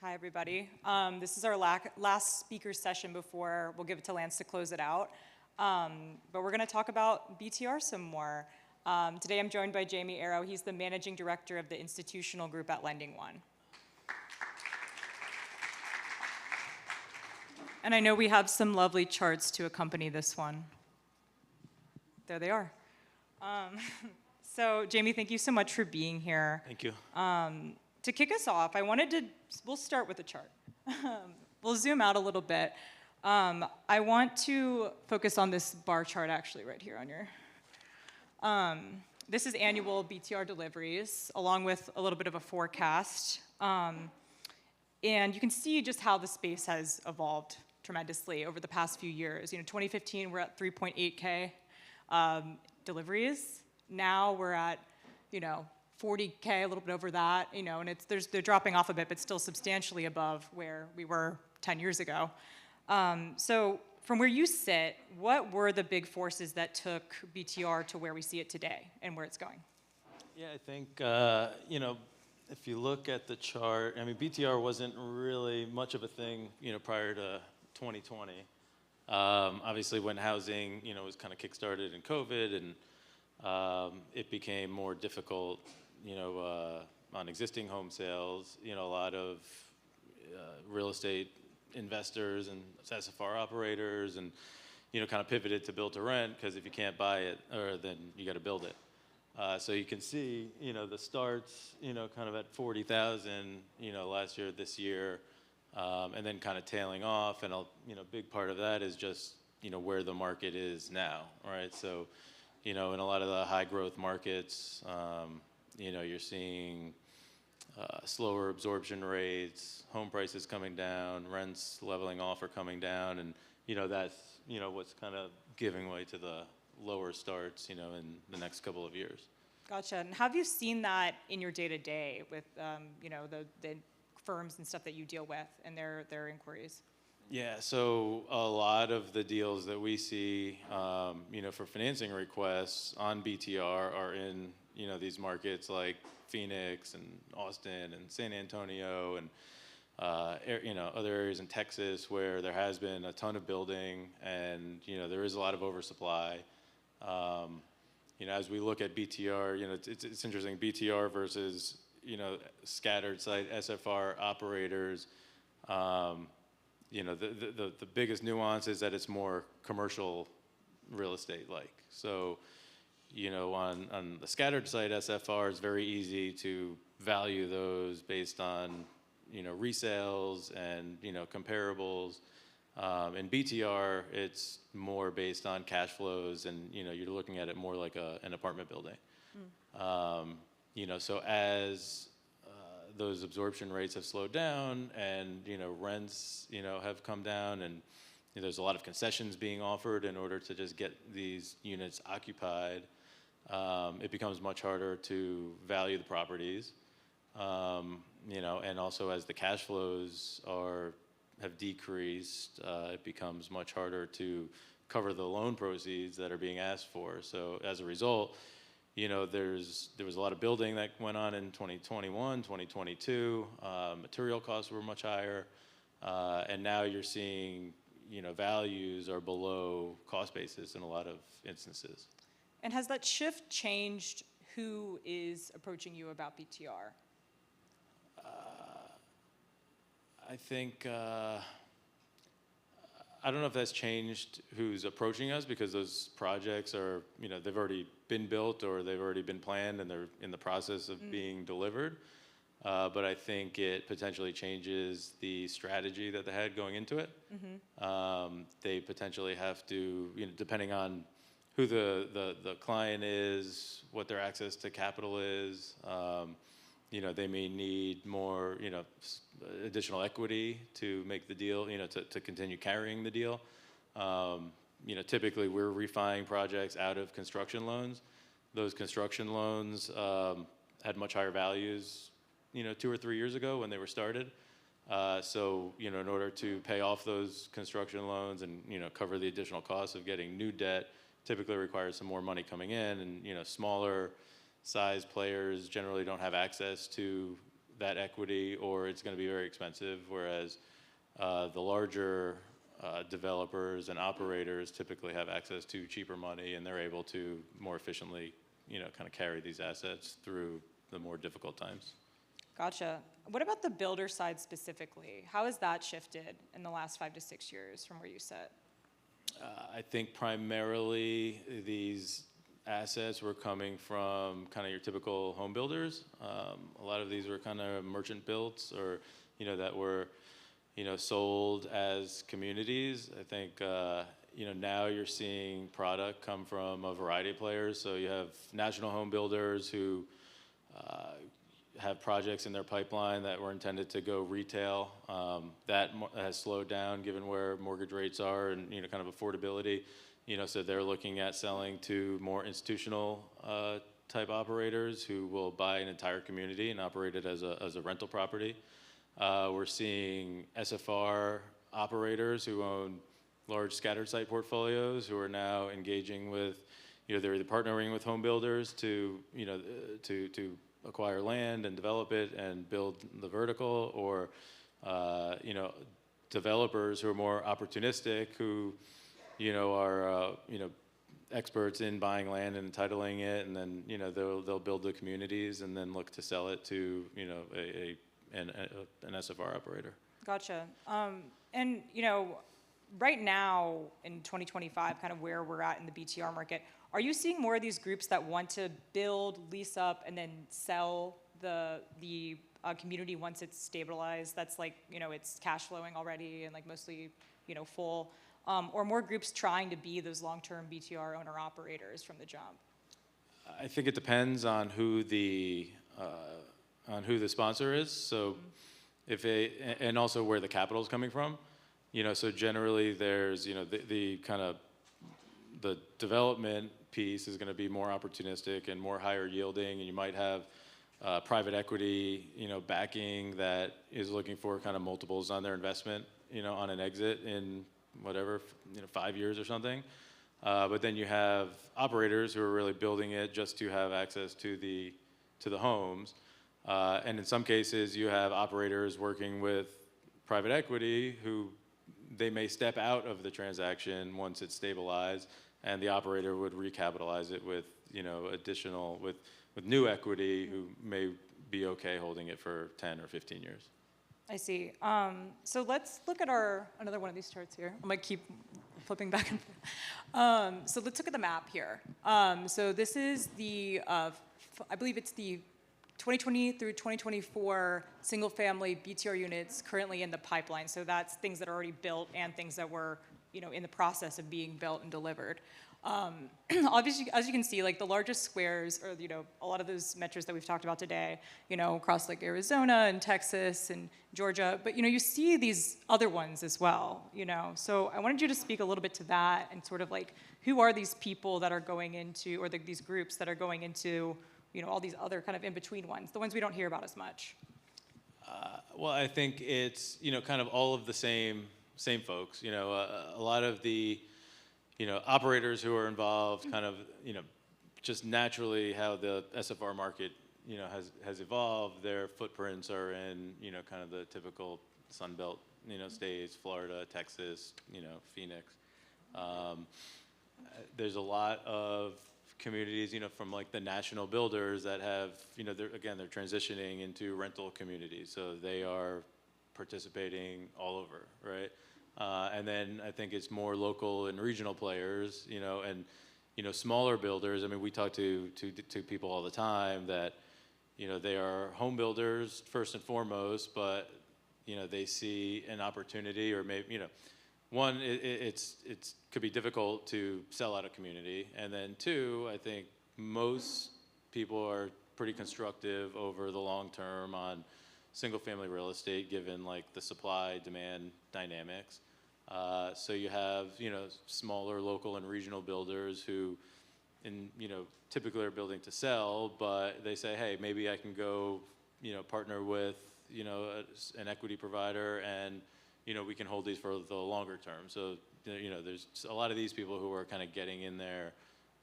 Hi, everybody. This is our last speaker session before we'll give it to Lance to close it out. But we're going to talk about BTR some more. Today I'm joined by Jaime Arouh. He's the managing director of the institutional group at LendingOne. And I know we have some lovely charts to accompany this one. There they are. So, Jaime, thank you so much for being here. Thank you. To kick us off, we'll start with a chart. We'll zoom out a little bit. I want to focus on this bar chart actually right here on your, this is annual BTR deliveries along with a little bit of a forecast. And you can see just how the space has evolved tremendously over the past few years. 2015, we're at 3.8K deliveries. Now we're at, 40K, a little bit over that, and they're dropping off a bit, but still substantially above where we were 10 years ago. So from where you sit, what were the big forces that took BTR to where we see it today and where it's going? Yeah, I think, if you look at the chart, BTR wasn't really much of a thing, prior to 2020. Obviously, when housing, was kind of kickstarted in COVID, and it became more difficult, on existing home sales. A lot of real estate investors and SFR operators, and kind of pivoted to build to rent, because if you can't buy it, then you got to build it. So you can see, the starts, kind of at 40,000, last year, this year, and then kind of tailing off. And a big part of that is just where the market is now, right? So, in a lot of the high growth markets, you're seeing slower absorption rates, home prices coming down, rents leveling off or coming down, and that's what's kind of giving way to the lower starts in the next couple of years. Gotcha. And have you seen that in your day-to-day with the firms and stuff that you deal with and their inquiries? Yeah, so a lot of the deals that we see, for financing requests on BTR are in, these markets like Phoenix and Austin and San Antonio and, other areas in Texas where there has been a ton of building and, there is a lot of oversupply. As we look at BTR, it's interesting, BTR versus, scattered site SFR operators. The biggest nuance is that it's more commercial real estate like. So, on the scattered site SFR, it's very easy to value those based on, resales and, comparables. In BTR, it's more based on cash flows, and, you're looking at it more like an apartment building. So as those absorption rates have slowed down and, rents, have come down, and there's a lot of concessions being offered in order to just get these units occupied, it becomes much harder to value the properties. And also as the cash flows have decreased, it becomes much harder to cover the loan proceeds that are being asked for. So as a result, there was a lot of building that went on in 2021, 2022. Material costs were much higher, and now you're seeing, values are below cost basis in a lot of instances. And has that shift changed who is approaching you about BTR? I think, I don't know if that's changed who's approaching us, because those projects are, they've already been built or they've already been planned and they're in the process of being delivered. But I think it potentially changes the strategy that they had going into it. They potentially have to, depending on who the client is, what their access to capital is, they may need more, additional equity to make the deal, to continue carrying the deal. Typically we're refining projects out of construction loans. Those construction loans had much higher values, 2 or 3 years ago when they were started. So, in order to pay off those construction loans and, cover the additional costs of getting new debt, typically requires some more money coming in, and, smaller size players generally don't have access to that equity, or it's going to be very expensive. Whereas the larger developers and operators typically have access to cheaper money, and they're able to more efficiently, kind of carry these assets through the more difficult times. Gotcha. What about the builder side specifically? How has that shifted in the last 5 to 6 years from where you sit? I think primarily these assets were coming from kind of your typical home builders. A lot of these were kind of merchant builds, or that were sold as communities. I think now you're seeing product come from a variety of players. So you have national home builders who have projects in their pipeline that were intended to go retail. That has slowed down given where mortgage rates are and kind of affordability. So they're looking at selling to more institutional type operators who will buy an entire community and operate it as a rental property. We're seeing SFR operators who own large scattered site portfolios who are now engaging with, they're either partnering with home builders to acquire land and develop it and build the vertical, or developers who are more opportunistic, who are experts in buying land and entitling it, and then they'll build the communities and then look to sell it to an SFR operator. Gotcha. And right now in 2025, kind of where we're at in the BTR market, are you seeing more of these groups that want to build, lease up, and then sell the community once it's stabilized? That's like, it's cash flowing already and like mostly, full, or more groups trying to be those long-term BTR owner operators from the jump? I think it depends on who the sponsor is. So and also where the capital is coming from. So generally there's, the kind of the development piece is going to be more opportunistic and more higher yielding, and you might have private equity, backing that is looking for kind of multiples on their investment, on an exit in whatever, 5 years or something. But then you have operators who are really building it just to have access to the homes. And in some cases, you have operators working with private equity who they may step out of the transaction once it's stabilized, and the operator would recapitalize it with, additional, with new equity, who may be okay holding it for 10 or 15 years. I see. So let's look at another one of these charts here. I'm gonna keep flipping back and forth. So let's look at the map here. So this is I believe it's the 2020 through 2024 single-family BTR units currently in the pipeline. So that's things that are already built and things that were, in the process of being built and delivered. Obviously, as you can see, like the largest squares are, a lot of those metros that we've talked about today, across like Arizona and Texas and Georgia. But, you see these other ones as well, So I wanted you to speak a little bit to that and sort of like, who are these people that are going into, or these groups that are going into, all these other kind of in-between ones, the ones we don't hear about as much? Well, I think it's, kind of all of the same folks. A lot of the, operators who are involved, kind of, just naturally how the SFR market, has evolved. Their footprints are in, kind of the typical Sunbelt, states, Florida, Texas, Phoenix. There's a lot of communities, from like the national builders that have, they're transitioning into rental communities. So they are participating all over, right? And then I think it's more local and regional players, and, smaller builders. I mean, we talk to people all the time that, they are home builders first and foremost, but, they see an opportunity, or maybe, one, it's could be difficult to sell out a community, and then two, I think most people are pretty constructive over the long term on single-family real estate, given like the supply-demand dynamics. So you have, smaller local and regional builders who, typically are building to sell, but they say, hey, maybe I can go, partner with, an equity provider, and we can hold these for the longer term. So, there's a lot of these people who are kind of getting in there,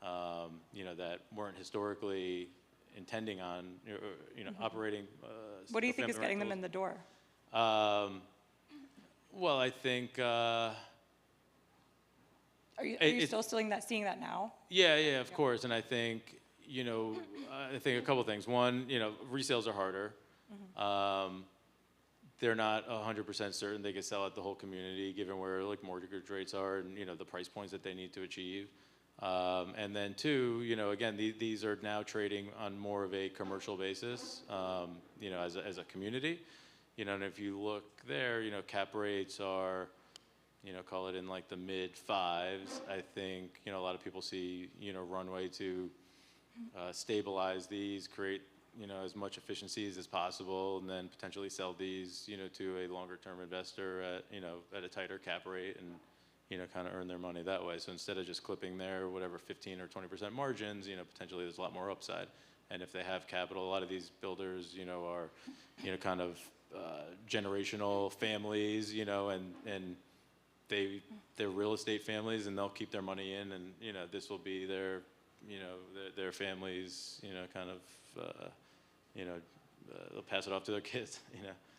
that weren't historically intending on, operating. What do you think is single-family getting them in rentals. the door? Well, I think. Are you still seeing that now? Yeah, of course. And I think, I think a couple things. One, resales are harder. They're not 100% certain they could sell out the whole community, given where like mortgage rates are and the price points that they need to achieve. And then two, again, these are now trading on more of a commercial basis, as a community. And if you look there, cap rates are, call it in like the mid fives. I think, a lot of people see, runway to stabilize these, create, as much efficiencies as possible, and then potentially sell these, to a longer term investor at a tighter cap rate and, kind of earn their money that way. So instead of just clipping their whatever 15 or 20% margins, potentially there's a lot more upside. And if they have capital, a lot of these builders, are, kind of generational families, and they're real estate families, and they'll keep their money in, and this will be their their families, kind of they'll pass it off to their kids.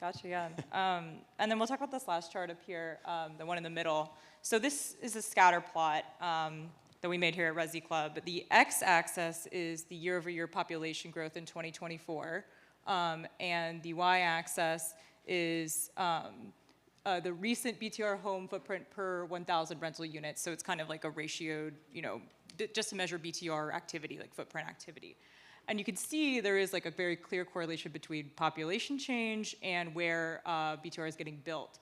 Gotcha, yeah. And then we'll talk about this last chart up here, the one in the middle. So this is a scatter plot that we made here at Resi Club. The x-axis is the year-over-year population growth in 2024, and the y-axis is the recent BTR home footprint per 1,000 rental units. So it's kind of like a ratioed, just to measure BTR activity, like footprint activity. And you can see there is like a very clear correlation between population change and where BTR is getting built.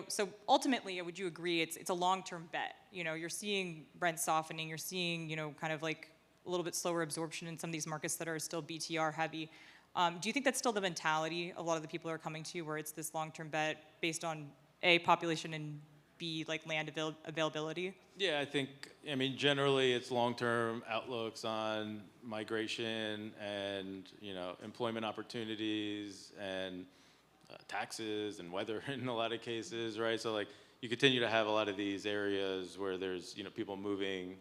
So ultimately, would you agree it's a long-term bet? You're seeing rent softening, you're seeing, kind of like a little bit slower absorption in some of these markets that are still BTR heavy. Do you think that's still the mentality a lot of the people are coming to, where it's this long-term bet based on A, population, and B, like land availability? Yeah, I mean, generally it's long-term outlooks on migration and, employment opportunities and taxes and weather in a lot of cases, right? So like you continue to have a lot of these areas where there's, people moving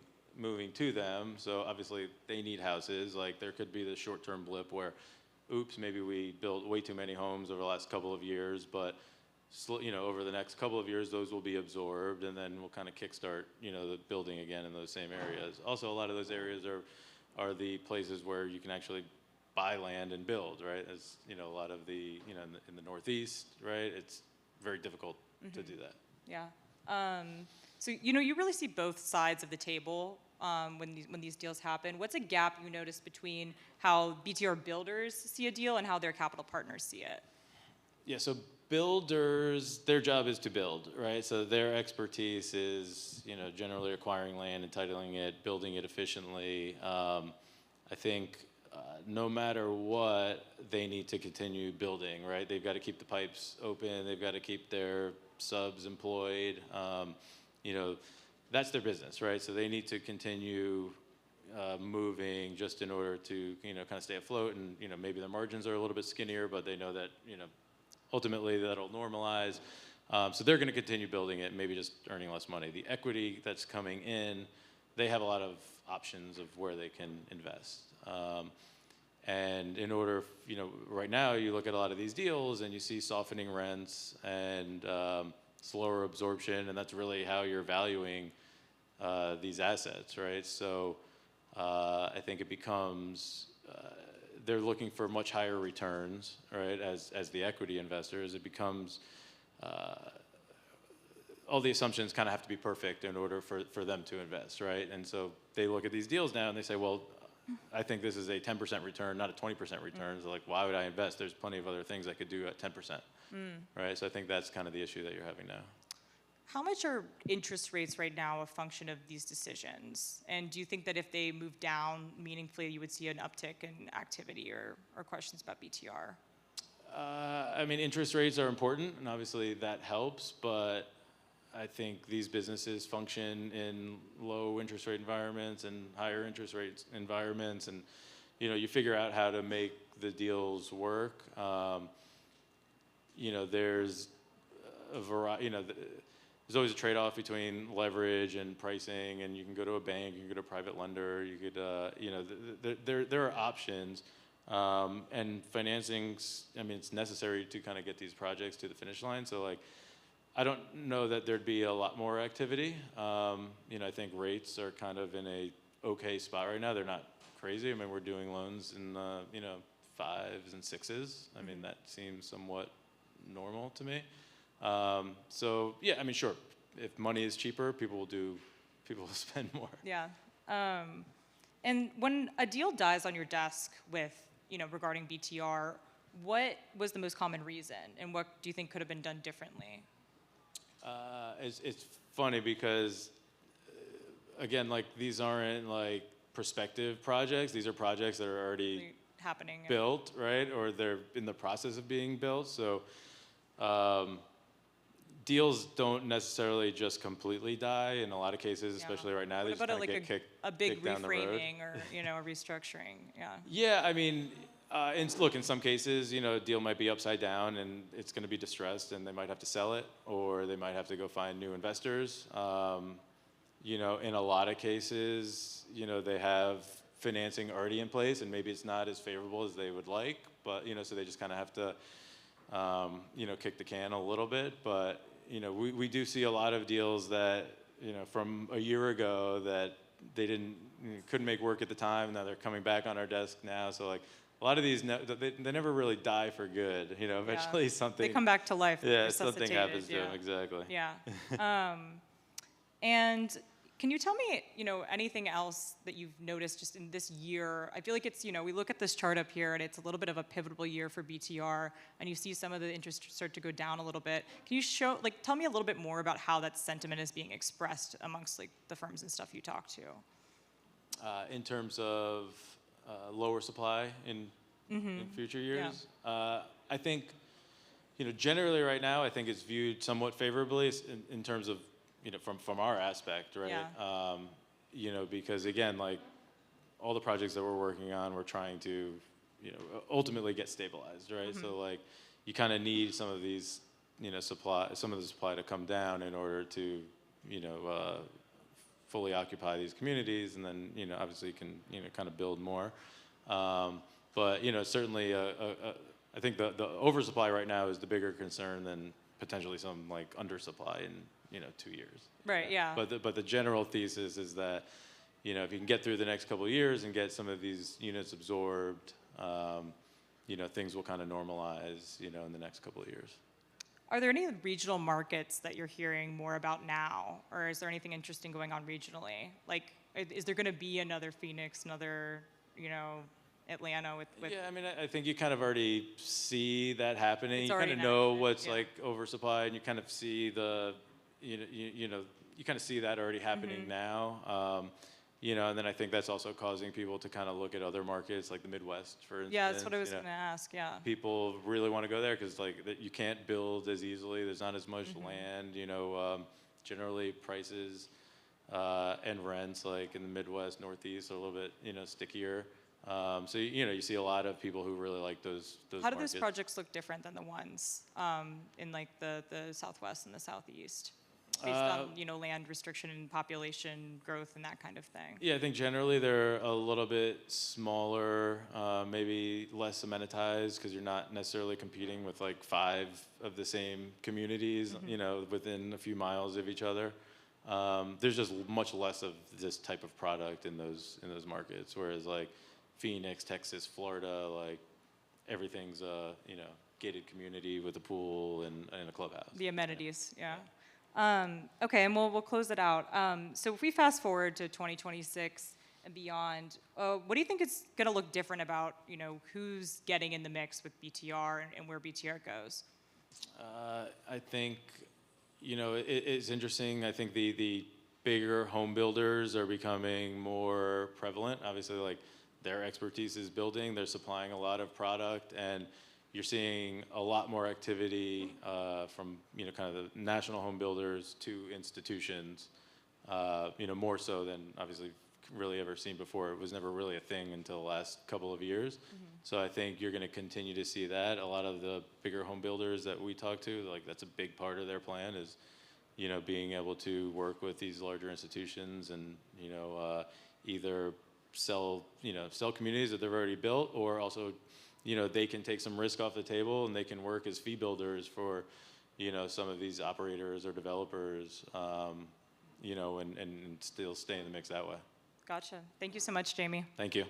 to them. So obviously they need houses. Like there could be the short-term blip where, oops, maybe we built way too many homes over the last couple of years, but over the next couple of years, those will be absorbed, and then we'll kind of kickstart, the building again in those same areas. Also, a lot of those areas are the places where you can actually buy land and build, right? As a lot of the, in the Northeast, right? It's very difficult to do that. Yeah. So you really see both sides of the table when these deals happen. What's a gap you notice between how BTR builders see a deal and how their capital partners see it? Yeah. So builders, their job is to build, right? So their expertise is, generally acquiring land, entitling it, building it efficiently. I think no matter what, they need to continue building, right? They've got to keep the pipes open. They've got to keep their subs employed. That's their business, right? So they need to continue moving just in order to, kind of stay afloat. And, maybe their margins are a little bit skinnier, but they know that, ultimately that'll normalize. So they're going to continue building it, maybe just earning less money. The equity that's coming in, they have a lot of options of where they can invest. And in order, right now you look at a lot of these deals and you see softening rents and slower absorption, and that's really how you're valuing these assets, right? So I think it becomes, they're looking for much higher returns, right? As the equity investors, it becomes, all the assumptions kind of have to be perfect in order for them to invest, right? And so they look at these deals now and they say, well, I think this is a 10% return, not a 20% return. So like, why would I invest? There's plenty of other things I could do at 10%, right? So I think that's kind of the issue that you're having now. How much are interest rates right now a function of these decisions? And do you think that if they move down meaningfully, you would see an uptick in activity or questions about BTR? I mean, interest rates are important, and obviously that helps, but I think these businesses function in low interest rate environments and higher interest rate environments, and you figure out how to make the deals work. There's a variety. There's always a trade-off between leverage and pricing, and you can go to a bank, you can go to a private lender, you could, there are options, And financing's, I mean, it's necessary to kind of get these projects to the finish line. So like, I don't know that there'd be a lot more activity. You know, I think rates are kind of in a okay spot right now. They're not crazy. I mean, we're doing loans in you know, 5s and 6s. I mean, that seems somewhat normal to me. So yeah, I mean, sure. If money is cheaper, people will spend more. Yeah. And when a deal dies on your desk with, you know, regarding BTR, what was the most common reason, and what do you think could have been done differently? It's funny because, again, like these aren't like prospective projects. These are projects that are already Happening. built, right? Or they're in the process of being built. So deals don't necessarily just completely die in a lot of cases, especially right now. They just kind of get kicked down the road. Reframing or, you know, a restructuring? Yeah. Yeah, I mean, look, in some cases, you know, a deal might be upside down and it's going to be distressed and they might have to sell it, or they might have to go find new investors. You know, in a lot of cases, you know, they have financing already in place and maybe it's not as favorable as they would like, but, you know, so they just kind of have to, you know, kick the can a little bit. But, you know, we do see a lot of deals that, you know, from a year ago that they couldn't make work at the time. Now they're coming back on our desk now. So like a lot of these, they never really die for good. You know, eventually something. They come back to life. Yeah, something happens to them, exactly. Yeah. And can you tell me, you know, anything else that you've noticed just in this year? I feel like it's, you know, we look at this chart up here and it's a little bit of a pivotal year for BTR, and you see some of the interest start to go down a little bit. Can you tell me a little bit more about how that sentiment is being expressed amongst like the firms and stuff you talk to? In terms of lower supply in future years, I think, you know, generally right now, I think it's viewed somewhat favorably in terms of, you know, from our aspect, right? Yeah. You know, because again, like all the projects that we're working on, we're trying to, you know, ultimately get stabilized, right? So like, you kind of need some of these, you know, some of the supply to come down in order to, you know, fully occupy these communities, and then, you know, obviously you can, you know, kind of build more. But, you know, certainly, I think the oversupply right now is the bigger concern than potentially some like undersupply in, you know, 2 years. Right. Yeah. But the general thesis is that, you know, if you can get through the next couple of years and get some of these units absorbed, you know, things will kind of normalize, you know, in the next couple of years. Are there any regional markets that you're hearing more about now, or is there anything interesting going on regionally? Like, is there going to be another Phoenix, another, you know, Atlanta with Yeah, I mean, I think you kind of already see that happening. You kind of in know action, what's like oversupply, and you kind of see the, you know, you kind of see that already happening now. You know, and then I think that's also causing people to kind of look at other markets like the Midwest, for instance. Yeah, that's what I was going to ask. Yeah. People really want to go there because like you can't build as easily. There's not as much land. You know, generally prices and rents like in the Midwest, Northeast are a little bit, you know, stickier. So you know, you see a lot of people who really like those How do markets. those projects look different than the ones in like the Southwest and the Southeast, based on, you know, land restriction and population growth and that kind of thing? Yeah, I think generally they're a little bit smaller, maybe less amenitized, because you're not necessarily competing with like 5 of the same communities, you know, within a few miles of each other. There's just much less of this type of product in those markets, whereas like Phoenix, Texas, Florida, like everything's a, you know, gated community with a pool and a clubhouse. The amenities, yeah. Okay, and we'll close it out. So if we fast forward to 2026 and beyond, what do you think is going to look different about, you know, who's getting in the mix with BTR and where BTR goes? I think, you know, it's interesting. I think the bigger home builders are becoming more prevalent. Obviously, like their expertise is building, they're supplying a lot of product, and you're seeing a lot more activity from, you know, kind of the national home builders to institutions, you know, more so than obviously really ever seen before. It was never really a thing until the last couple of years. So I think you're going to continue to see that. A lot of the bigger home builders that we talk to, like that's a big part of their plan is, you know, being able to work with these larger institutions and, you know, either sell communities that they've already built, or also, they can take some risk off the table and they can work as fee builders for, some of these operators or developers, and still stay in the mix that way. Gotcha. Thank you so much, Jamie. Thank you.